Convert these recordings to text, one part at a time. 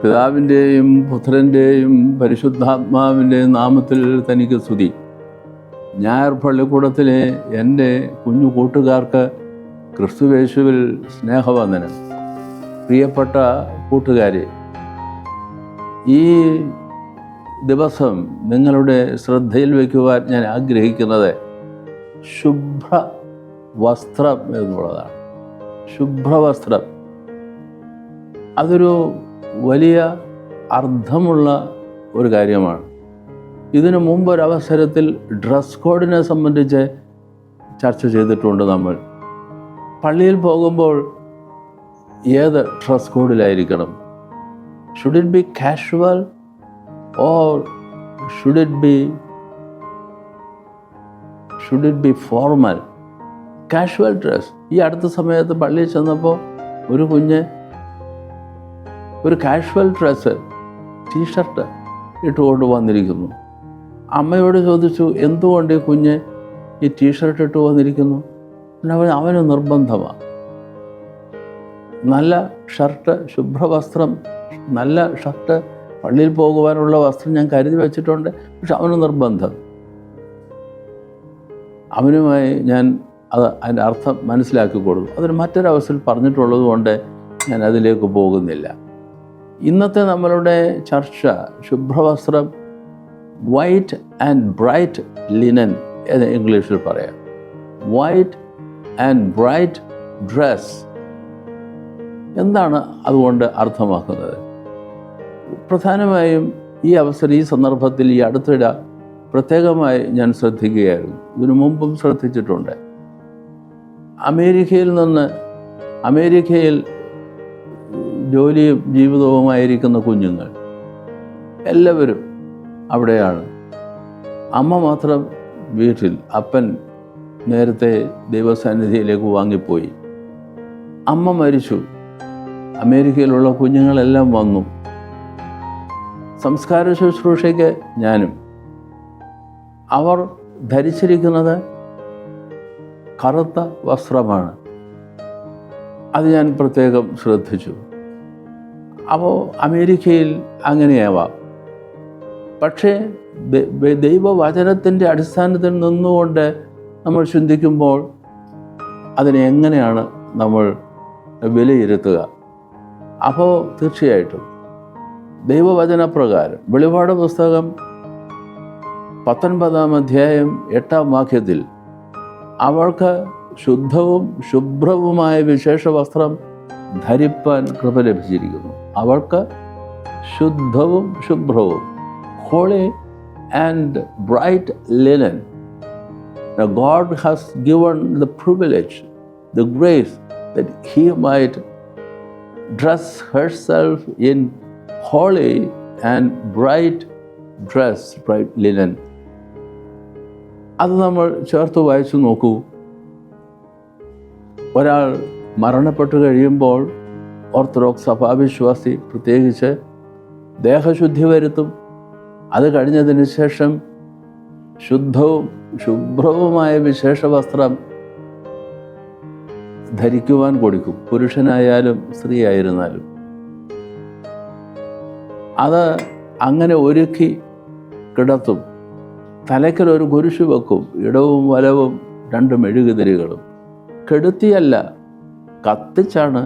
പിതാവിൻ്റെയും പുത്രൻ്റെയും പരിശുദ്ധാത്മാവിൻ്റെയും നാമത്തിൽ തനിക്ക് സ്തുതി. ഞായർ പള്ളിക്കൂടത്തിലെ എൻ്റെ കുഞ്ഞു കൂട്ടുകാർക്ക് ക്രിസ്തുയേശുവിൽ സ്നേഹവന്ദനം. പ്രിയപ്പെട്ട കൂട്ടുകാരെ, ഈ ദിവസം നിങ്ങളുടെ ശ്രദ്ധയിൽ വയ്ക്കുവാൻ ഞാൻ ആഗ്രഹിക്കുന്നത് ശുഭ്ര വസ്ത്രം എന്നുള്ളതാണ്. ശുഭ്രവസ്ത്രം അതൊരു വലിയ അർത്ഥമുള്ള ഒരു കാര്യമാണ്. ഇതിനു മുമ്പൊരവസരത്തിൽ ഡ്രസ് കോഡിനെ സംബന്ധിച്ച് ചർച്ച ചെയ്തിട്ടുണ്ട്. നമ്മൾ പള്ളിയിൽ പോകുമ്പോൾ ഏത് ഡ്രസ് കോഡിലായിരിക്കണം? Should it be casual or should it be formal? Casual dress. ഈ അടുത്ത സമയത്ത് പള്ളിയിൽ ചെന്നപ്പോൾ ഒരു കുഞ്ഞ് ഒരു കാഷ്വൽ ഡ്രസ്സ്, ടീഷർട്ട് ഇട്ടുകൊണ്ട് വന്നിരിക്കുന്നു. അമ്മയോട് ചോദിച്ചു, എന്തുകൊണ്ട് ഈ കുഞ്ഞ് ഈ ടീഷർട്ട് ഇട്ട് വന്നിരിക്കുന്നു? അവന് നിർബന്ധമാണ്. നല്ല ഷർട്ട്, ശുഭ്രവസ്ത്രം, നല്ല ഷർട്ട്, പള്ളിയിൽ പോകുവാനുള്ള വസ്ത്രം ഞാൻ കരുതി വച്ചിട്ടുണ്ട്. പക്ഷെ അവന് നിർബന്ധം. അവനുമായി ഞാൻ അതിൻ്റെ അർത്ഥം മനസ്സിലാക്കി കൊടുക്കും. അതൊരു മറ്റൊരവസരത്തിൽ പറഞ്ഞിട്ടുള്ളത് കൊണ്ട് ഞാൻ അതിലേക്ക് പോകുന്നില്ല. ഇന്നത്തെ നമ്മളുടെ ചർച്ച ശുഭ്രവസ്ത്രം, വൈറ്റ് ആൻഡ് ബ്രൈറ്റ് ലിനൻ എന്ന് ഇംഗ്ലീഷിൽ പറയാം. White and bright dress. എന്താണ് അതുകൊണ്ട് അർത്ഥമാക്കുന്നത്? പ്രധാനമായും ഈ സന്ദർഭത്തിൽ ഈ അടുത്തിടെ പ്രത്യേകമായി ഞാൻ ശ്രദ്ധിക്കുകയായിരുന്നു. ഇതിനു മുമ്പും ശ്രദ്ധിച്ചിട്ടുണ്ട്. അമേരിക്കയിൽ ജോലിയും ജീവിതവുമായിരിക്കുന്ന കുഞ്ഞുങ്ങൾ എല്ലാവരും അവിടെയാണ്. അമ്മ മാത്രം വീട്ടിൽ. അപ്പൻ നേരത്തെ ദൈവസന്നിധിയിലേക്ക് വാങ്ങിപ്പോയി. അമ്മ മരിച്ചു. അമേരിക്കയിലുള്ള കുഞ്ഞുങ്ങളെല്ലാം വന്നു. സംസ്കാര ശുശ്രൂഷയ്ക്ക് ഞാനും. അവർ ധരിച്ചിരിക്കുന്നത് കറുത്ത വസ്ത്രമാണ്. അത് ഞാൻ പ്രത്യേകം ശ്രദ്ധിച്ചു. അപ്പോൾ അമേരിക്കയിൽ അങ്ങനെയാവാം. പക്ഷേ ദൈവവചനത്തിൻ്റെ അടിസ്ഥാനത്തിൽ നിന്നുകൊണ്ട് നമ്മൾ ചിന്തിക്കുമ്പോൾ അതിനെ എങ്ങനെയാണ് നമ്മൾ വിലയിരുത്തുക? അപ്പോൾ തീർച്ചയായിട്ടും ദൈവവചനപ്രകാരം വെളിപാട് പുസ്തകം 19 അധ്യായം 8 വാക്യത്തിൽ അവൾക്ക് ശുദ്ധവും ശുഭ്രവുമായ വിശേഷ വസ്ത്രം ധരിപ്പാൻ കൃപ ലഭിച്ചിരിക്കുന്നു. അവൾക്ക് ശുദ്ധവും ശുഭ്രവും, holy and bright linen. Now God has given the privilege, the grace that he might dress herself in holy and bright dress, bright linen. അത് നമ്മൾ ചേർത്ത് വായിച്ചു നോക്കൂ. ഒരാൾ മരണപ്പെട്ടു കഴിയുമ്പോൾ ഓർത്തഡോക്സ് സഭാവിശ്വാസി പ്രത്യേകിച്ച് ദേഹശുദ്ധി വരുത്തും. അത് കഴിഞ്ഞതിന് ശേഷം ശുദ്ധവും ശുഭ്രവുമായ വിശേഷ വസ്ത്രം ധരിക്കുവാൻ കൊടുക്കും. പുരുഷനായാലും സ്ത്രീ ആയിരുന്നാലും അത് അങ്ങനെ ഒരുക്കി കിടത്തും. തലയ്ക്കൽ ഒരു കുരിശ് വെക്കും. ഇടവും വലവും 2 മെഴുകുതിരികളും. കെടുത്തിയല്ല, കത്തിച്ചാണ്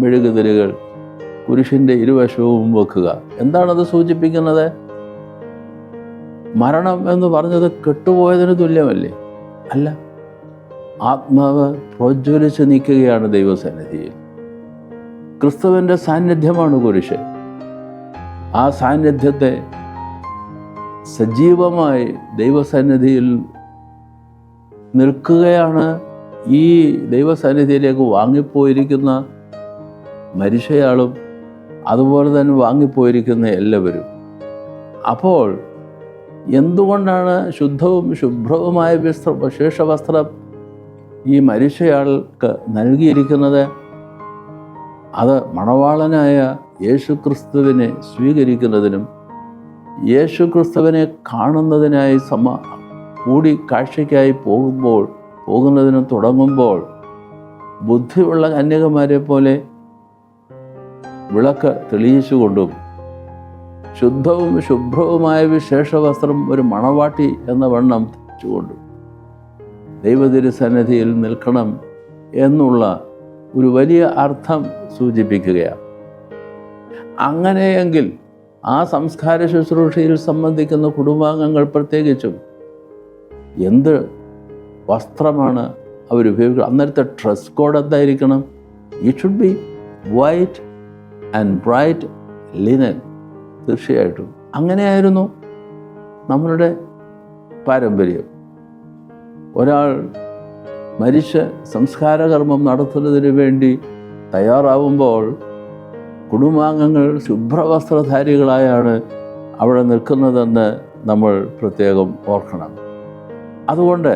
മെഴുകുതിരികൾ കുരിശിൻ്റെ ഇരുവശവും വെക്കുക. എന്താണത് സൂചിപ്പിക്കുന്നത്? മരണം എന്ന് പറഞ്ഞത് കെട്ടുപോയതിന് തുല്യമല്ലേ? അല്ല, ആത്മാവ് പ്രോജ്വലിച്ച് നിൽക്കുകയാണ് ദൈവസന്നിധിയിൽ. ക്രിസ്തുവിൻ്റെ സാന്നിധ്യമാണ് കുരിശ്. ആ സാന്നിധ്യത്തെ സജീവമായി ദൈവസന്നിധിയിൽ നിൽക്കുകയാണ് ഈ ദൈവസന്നിധിയിലേക്ക് വാങ്ങിപ്പോയിരിക്കുന്ന മരിച്ചയാളും അതുപോലെ തന്നെ വാങ്ങിപ്പോയിരിക്കുന്ന എല്ലാവരും. അപ്പോൾ എന്തുകൊണ്ടാണ് ശുദ്ധവും ശുഭ്രവുമായ വിശേഷ വസ്ത്രം ഈ മരിച്ചയാൾക്ക് നൽകിയിരിക്കുന്നത്? അത് മണവാളനായ യേശുക്രിസ്തുവിനെ സ്വീകരിക്കുന്നതിനും യേശുക്രിസ്തുവിനെ കാണുന്നതിനായി കൂടി കാഴ്ചയ്ക്കായി പോകുന്നതിനും തുടങ്ങുമ്പോൾ ബുദ്ധിയുള്ള കന്യകമാരെ പോലെ വിളക്ക് തെളിയിച്ചുകൊണ്ടും ശുദ്ധവും ശുഭ്രവുമായ വിശേഷ വസ്ത്രം ഒരു മണവാട്ടി എന്ന വണ്ണം ധരിച്ചുകൊണ്ട് ദൈവതിരുസന്നിധിയിൽ നിൽക്കണം എന്നുള്ള ഒരു വലിയ അർത്ഥം സൂചിപ്പിക്കുകയാണ്. അങ്ങനെയെങ്കിൽ ആ സംസ്കാര ശുശ്രൂഷയിൽ സംബന്ധിക്കുന്ന കുടുംബാംഗങ്ങൾ പ്രത്യേകിച്ചും എന്ത് വസ്ത്രമാണ് അവരുപയോഗിക്കുക? അന്നേരത്തെ ഡ്രസ് കോഡ് എന്തായിരിക്കണം? It should be white and bright linen. തീർച്ചയായിട്ടും അങ്ങനെയായിരുന്നു നമ്മളുടെ പാരമ്പര്യം. ഒരാൾ മരിച്ച് സംസ്കാരകർമ്മം നടത്തുന്നതിന് വേണ്ടി തയ്യാറാവുമ്പോൾ കുടുംബാംഗങ്ങൾ ശുഭ്രവസ്ത്രധാരികളായാണ് അവിടെ നിൽക്കുന്നതെന്ന് നമ്മൾ പ്രത്യേകം ഓർക്കണം. അതുകൊണ്ട്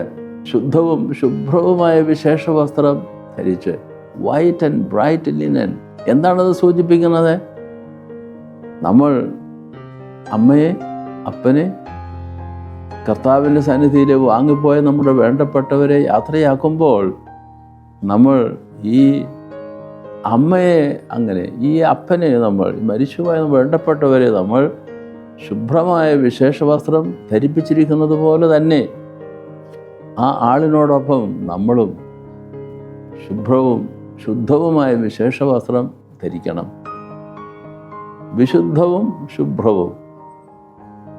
ശുദ്ധവും ശുഭ്രവുമായ വിശേഷ വസ്ത്രം ധരിച്ച് വൈറ്റ് ആൻഡ് ബ്രൈറ്റ് ലിനൻ. എന്താണത് സൂചിപ്പിക്കുന്നത്? നമ്മൾ അമ്മയെ അപ്പനെ കർത്താവിൻ്റെ സന്നിധിയിൽ വാങ്ങിപ്പോയ നമ്മുടെ വേണ്ടപ്പെട്ടവരെ യാത്രയാക്കുമ്പോൾ നമ്മൾ ഈ അമ്മയെ അങ്ങനെ ഈ അപ്പനെ നമ്മൾ മരിച്ചുപോയ വേണ്ടപ്പെട്ടവരെ നമ്മൾ ശുഭ്രമായ വിശേഷ വസ്ത്രം ധരിപ്പിച്ചിരിക്കുന്നത് പോലെ തന്നെ ആ ആളിനോടൊപ്പം നമ്മളും ശുഭ്രവും ശുദ്ധവുമായ വിശേഷ വസ്ത്രം ധരിക്കണം. വിശുദ്ധവും ശുഭ്രവും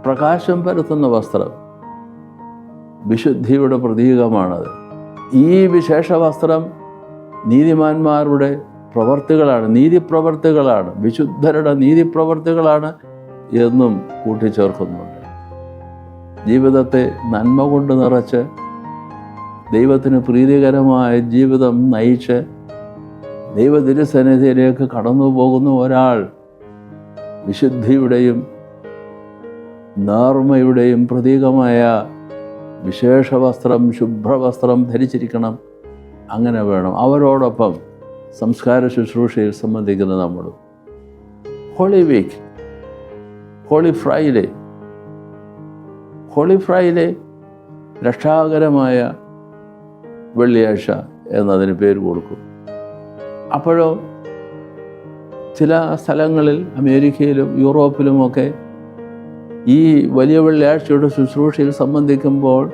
പ്രകാശം പരത്തുന്ന വസ്ത്രം വിശുദ്ധിയുടെ പ്രതീകമാണത്. ഈ വിശേഷ വസ്ത്രം നീതിമാന്മാരുടെ പ്രവർത്തികളാണ്, നീതിപ്രവർത്തികളാണ്, വിശുദ്ധരുടെ നീതിപ്രവർത്തികളാണ് എന്നും കൂട്ടിച്ചേർക്കുന്നുണ്ട്. ജീവിതത്തെ നന്മ കൊണ്ട് നിറച്ച് ദൈവത്തിന് പ്രീതികരമായ ജീവിതം നയിച്ച് ദൈവതിരുസന്നിധിയിലേക്ക് കടന്നു പോകുന്ന ഒരാൾ വിശുദ്ധിയുടെയും നേർമ്മയുടെയും പ്രതീകമായ വിശേഷ വസ്ത്രം, ശുഭ്രവസ്ത്രം ധരിച്ചിരിക്കണം. അങ്ങനെ വേണം അവരോടൊപ്പം സംസ്കാര ശുശ്രൂഷയിൽ സംബന്ധിക്കുന്ന നമ്മളും. ഹോളി വീക്ക്, ഹോളി ഫ്രൈഡേ രക്ഷാകരമായ വെള്ളിയാഴ്ച എന്നതിന് പേര് കൊടുക്കും. അപ്പോഴോ ചില സ്ഥലങ്ങളിൽ അമേരിക്കയിലും യൂറോപ്പിലുമൊക്കെ ഈ വലിയ വെള്ളിയാഴ്ചയുടെ ശുശ്രൂഷയിൽ സംബന്ധിക്കുമ്പോൾ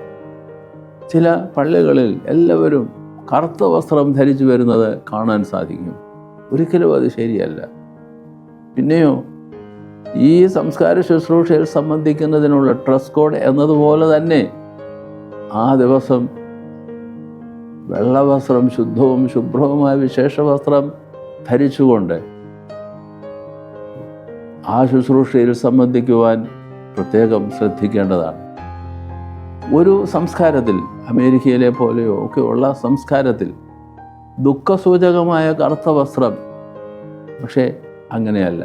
ചില പള്ളികളിൽ എല്ലാവരും കറുത്ത വസ്ത്രം ധരിച്ചു വരുന്നത് കാണാൻ സാധിക്കും. ഒരിക്കലും അത് ശരിയല്ല. പിന്നെയോ ഈ സംസ്കാര ശുശ്രൂഷയിൽ സംബന്ധിക്കുന്നതിനുള്ള ഡ്രസ് കോഡ് എന്നതുപോലെ തന്നെ ആ ദിവസം വെള്ളവസ്ത്രം, ശുദ്ധവും ശുഭ്രവുമായ വിശേഷ വസ്ത്രം ധരിച്ചുകൊണ്ട് ആ ശുശ്രൂഷയിൽ സംബന്ധിക്കുവാൻ പ്രത്യേകം ശ്രദ്ധിക്കേണ്ടതാണ്. ഒരു സംസ്കാരത്തിൽ, അമേരിക്കയിലെ പോലെയോ ഒക്കെ ഉള്ള സംസ്കാരത്തിൽ ദുഃഖസൂചകമായ കറുത്ത വസ്ത്രം, പക്ഷേ അങ്ങനെയല്ല.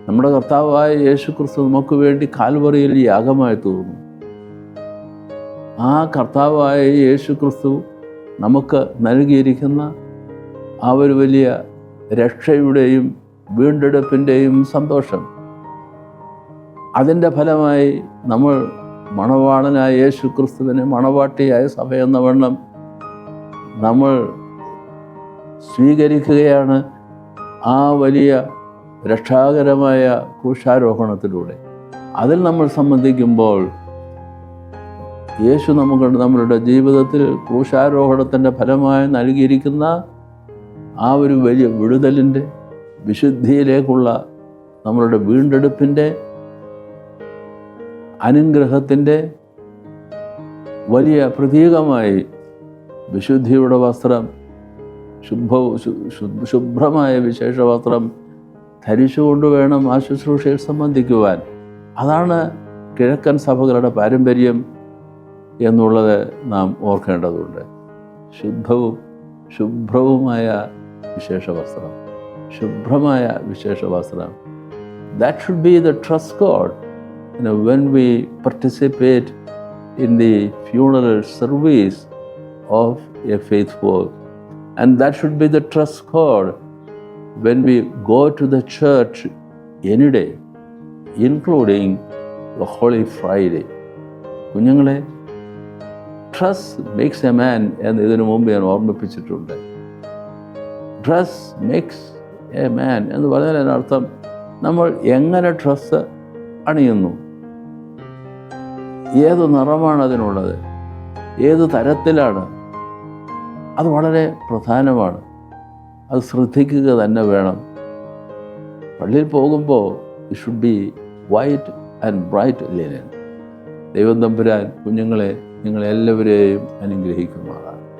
നമ്മുടെ കർത്താവായ യേശു ക്രിസ്തു നമുക്ക് വേണ്ടി കാൽവറിയിൽ യാഗമായി തീർന്നു. ആ കർത്താവായ യേശു ക്രിസ്തു നമുക്ക് നൽകിയിരിക്കുന്ന ആ ഒരു വലിയ രക്ഷയുടെയും വീണ്ടെടുപ്പിൻ്റെയും സന്തോഷം, അതിൻ്റെ ഫലമായി നമ്മൾ മണവാളനായ യേശു ക്രിസ്തുവിനെ മണവാട്ടിയായ സഭയെന്ന വണ്ണം നമ്മൾ സ്വീകരിക്കുകയാണ് ആ വലിയ രക്ഷാകരമായ ക്രൂശാരോഹണത്തിലൂടെ. അതിൽ നമ്മൾ സംബന്ധിക്കുമ്പോൾ യേശു നമ്മളുടെ ജീവിതത്തിൽ ക്രൂശാരോഹണത്തിൻ്റെ ഫലമായി നൽകിയിരിക്കുന്ന ആ ഒരു വലിയ വിടുതലിൻ്റെ, വിശുദ്ധിയിലേക്കുള്ള നമ്മളുടെ വീണ്ടെടുപ്പിൻ്റെ, അനുഗ്രഹത്തിൻ്റെ വലിയ പ്രതീകമായി വിശുദ്ധിയുടെ വസ്ത്രം, ശുഭ്രമായ വിശേഷ വസ്ത്രം ധരിച്ചുകൊണ്ട് വേണം ആ ശുശ്രൂഷയിൽ സംബന്ധിക്കുവാൻ. അതാണ് കിഴക്കൻ സഭകളുടെ പാരമ്പര്യം എന്നുള്ളത് നാം ഓർക്കേണ്ടതുണ്ട്. ശുദ്ധവും ശുഭ്രവുമായ വിശേഷ വസ്ത്രം, ശുഭ്രമായ വിശേഷ വസ്ത്രം. That should be the dress code. When we participate in the funeral service of a faithful, and that should be the dress code when we go to the church any day, including the Holy Friday. കുഞ്ഞുങ്ങളെ, dress makes a man എന്ന് ഇതിനു മുമ്പ് ഞാൻ ഓർമ്മിപ്പിച്ചിട്ടുണ്ട്. Dress makes a man എന്ന് പറഞ്ഞാൽ അതിനർത്ഥം നമ്മൾ എങ്ങനെ ഡ്രസ്സ് അണിയുന്നു. ഏത് നിറമാണ് അതിനുള്ളത്, ഏത് തരത്തിലാണ്, അത് വളരെ പ്രധാനമാണ്. അത് ശ്രദ്ധിക്കുക തന്നെ വേണം. പള്ളിയിൽ പോകുമ്പോൾ it should be white and bright linen. ദൈവം തമ്പുരാൻ കുഞ്ഞുങ്ങളെ നിങ്ങളെല്ലാവരെയും അനുഗ്രഹിക്കുന്നു.